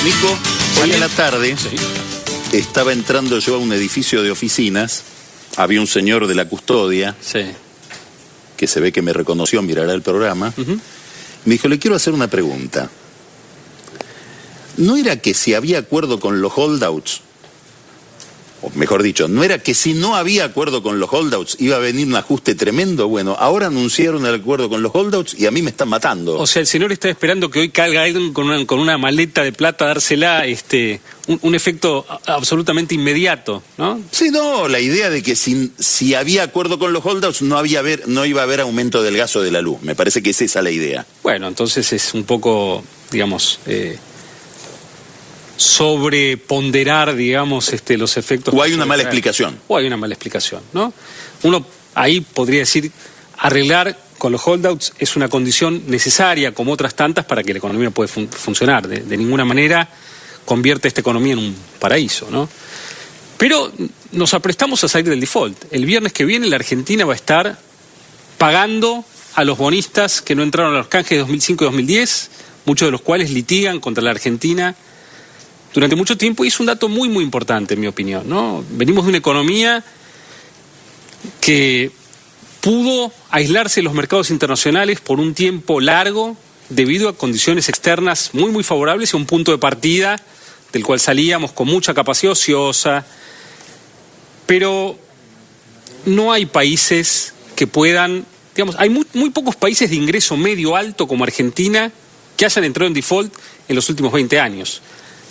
Nico, hoy en la tarde Sí. estaba entrando yo a un edificio de oficinas, había un señor de la custodia, Sí. que se ve que me reconoció, mirará el programa, Ujú. me dijo, le quiero hacer una pregunta. ¿No era que si había acuerdo con los holdouts, o mejor dicho, no era que si no había acuerdo con los holdouts iba a venir un ajuste tremendo? Bueno, ahora anunciaron el acuerdo con los holdouts y a mí me están matando. O sea, el señor está esperando que hoy caiga alguien con una maleta de plata a dársela, un efecto absolutamente inmediato, ¿no? Sí, no, la idea de que si había acuerdo con los holdouts no iba a haber aumento del gas o de la luz. Me parece que es esa la idea. Bueno, entonces es un poco, digamos, sobreponderar, digamos, los efectos. O hay una mala explicación. O hay una mala explicación, ¿no? Uno ahí podría decir, arreglar con los holdouts es una condición necesaria, como otras tantas, para que la economía pueda funcionar. De ninguna manera convierte esta economía en un paraíso, ¿no? Pero nos aprestamos a salir del default. El viernes que viene la Argentina va a estar pagando a los bonistas que no entraron a los canjes de 2005 y 2010, muchos de los cuales litigan contra la Argentina durante mucho tiempo, y es un dato muy, muy importante, en mi opinión, ¿no? Venimos de una economía que pudo aislarse de los mercados internacionales por un tiempo largo debido a condiciones externas muy, muy favorables y un punto de partida del cual salíamos con mucha capacidad ociosa. Pero no hay países que puedan, digamos, hay muy pocos países de ingreso medio alto como Argentina que hayan entrado en default en los últimos 20 años.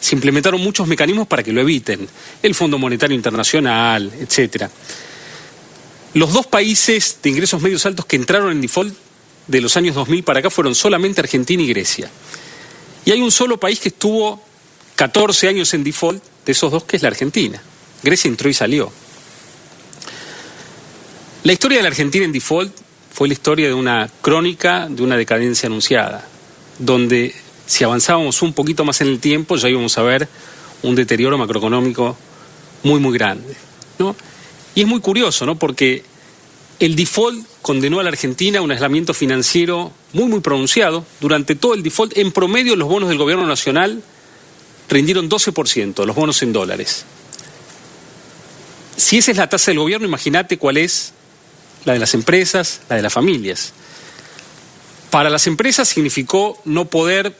Se implementaron muchos mecanismos para que lo eviten, el Fondo Monetario Internacional, etcétera. Los dos países de ingresos medios altos que entraron en default de los años 2000 para acá fueron solamente Argentina y Grecia. Y hay un solo país que estuvo 14 años en default de esos dos, que es la Argentina. Grecia entró y salió. La historia de la Argentina en default fue la historia de una crónica de una decadencia anunciada, donde si avanzábamos un poquito más en el tiempo ya íbamos a ver un deterioro macroeconómico muy, muy grande, ¿no? Y es muy curioso, ¿no? Porque el default condenó a la Argentina a un aislamiento financiero muy, muy pronunciado. Durante todo el default, en promedio, los bonos del gobierno nacional rindieron 12%, los bonos en dólares. Si esa es la tasa del gobierno, imagínate cuál es la de las empresas, la de las familias. Para las empresas significó no poder,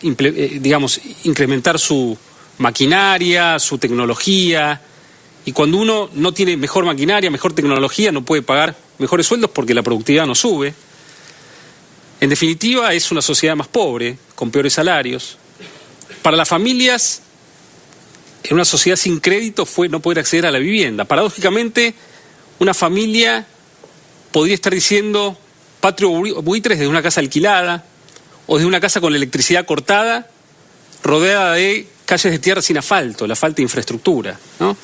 digamos, incrementar su maquinaria, su tecnología. Y cuando uno no tiene mejor maquinaria, mejor tecnología, no puede pagar mejores sueldos porque la productividad no sube. En definitiva, es una sociedad más pobre, con peores salarios. Para las familias, en una sociedad sin crédito, fue no poder acceder a la vivienda. Paradójicamente, una familia podría estar diciendo patrio buitres desde una casa alquilada o desde una casa con la electricidad cortada, rodeada de calles de tierra sin asfalto, la falta de infraestructura, ¿no?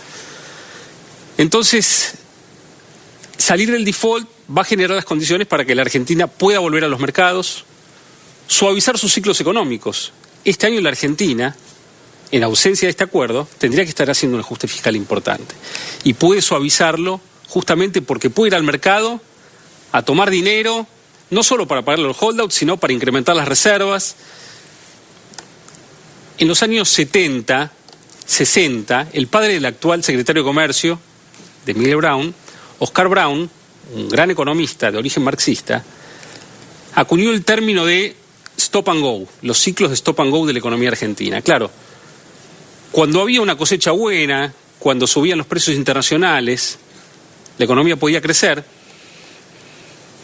Entonces, salir del default va a generar las condiciones para que la Argentina pueda volver a los mercados, suavizar sus ciclos económicos. Este año la Argentina, en ausencia de este acuerdo, tendría que estar haciendo un ajuste fiscal importante. Y puede suavizarlo justamente porque puede ir al mercado a tomar dinero, no solo para pagar los holdouts, sino para incrementar las reservas. En los años 70, 60, el padre del actual secretario de Comercio, de Miguel Brown, Oscar Brown, un gran economista de origen marxista, acuñó el término de stop and go, los ciclos de stop and go de la economía argentina. Claro, cuando había una cosecha buena, cuando subían los precios internacionales, la economía podía crecer,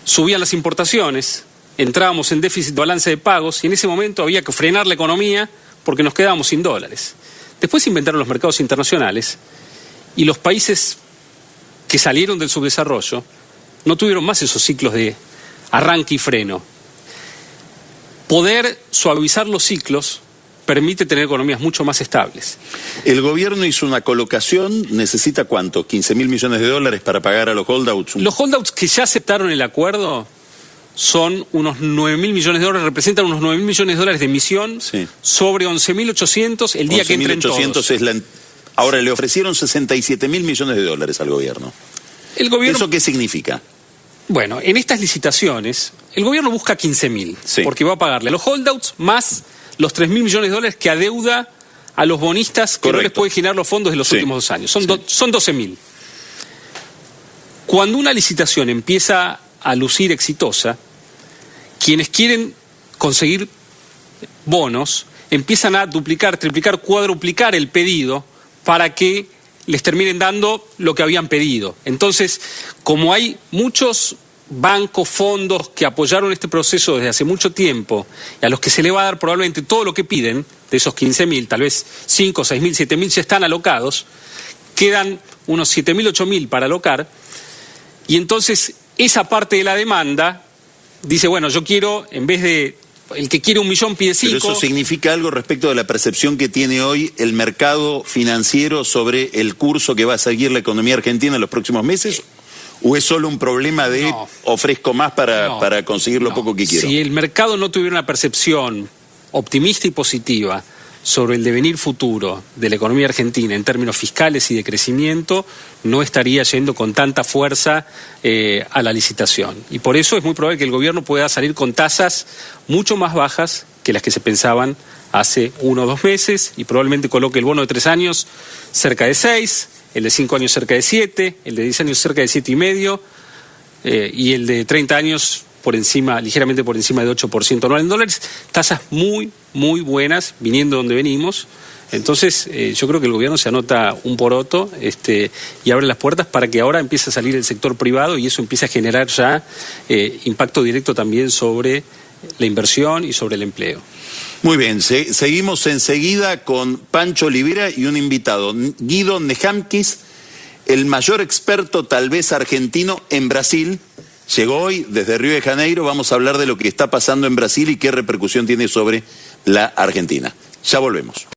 subían las importaciones, entrábamos en déficit de balance de pagos y en ese momento había que frenar la economía porque nos quedábamos sin dólares. Después se inventaron los mercados internacionales y los países que salieron del subdesarrollo no tuvieron más esos ciclos de arranque y freno. Poder suavizar los ciclos permite tener economías mucho más estables. El gobierno hizo una colocación, ¿necesita cuánto? ¿15.000 millones de dólares para pagar a los holdouts? Los holdouts que ya aceptaron el acuerdo son unos 9.000 millones de dólares, representan unos 9.000 millones de dólares de emisión, sí, sobre 11.800 el día que entren todos. 11.800 es la... Ahora le ofrecieron 67.000 millones de dólares al gobierno. El gobierno... ¿Eso qué significa? Bueno, en estas licitaciones, el gobierno busca 15.000, sí, porque va a pagarle a los holdouts más los 3.000 millones de dólares que adeuda a los bonistas que no les puede generar los fondos de los últimos 2 años. Son 12.000. Cuando una licitación empieza a lucir exitosa, quienes quieren conseguir bonos empiezan a duplicar, triplicar, cuadruplicar el pedido para que les terminen dando lo que habían pedido. Entonces, como hay muchos bancos, fondos que apoyaron este proceso desde hace mucho tiempo y a los que se le va a dar probablemente todo lo que piden, de esos 15.000, tal vez 5, 6.000, 7.000 ya están alocados, quedan unos 7.000, 8.000 para alocar, y entonces esa parte de la demanda dice, bueno, yo quiero, en vez de, el que quiere 1 millón pide 5. ¿Pero eso significa algo respecto de la percepción que tiene hoy el mercado financiero sobre el curso que va a seguir la economía argentina en los próximos meses? ¿O es solo un problema de ofrezco más para conseguir lo poco que quiero? Si el mercado no tuviera una percepción optimista y positiva sobre el devenir futuro de la economía argentina en términos fiscales y de crecimiento, no estaría yendo con tanta fuerza a la licitación. Y por eso es muy probable que el gobierno pueda salir con tasas mucho más bajas que las que se pensaban hace 1 o 2 meses, y probablemente coloque el bono de 3 años cerca de 6, el de 5 años cerca de 7, el de 10 años cerca de 7,5, y el de 30 años por encima, ligeramente por encima de 8% anual en dólares. Tasas muy, muy buenas, viniendo de donde venimos. Entonces, yo creo que el gobierno se anota un poroto y abre las puertas para que ahora empiece a salir el sector privado y eso empiece a generar ya impacto directo también sobre la inversión y sobre el empleo. Muy bien, seguimos enseguida con Pancho Olivera y un invitado, Guido Nejamquis, el mayor experto tal vez argentino en Brasil. Llegó hoy desde Río de Janeiro, vamos a hablar de lo que está pasando en Brasil y qué repercusión tiene sobre la Argentina. Ya volvemos.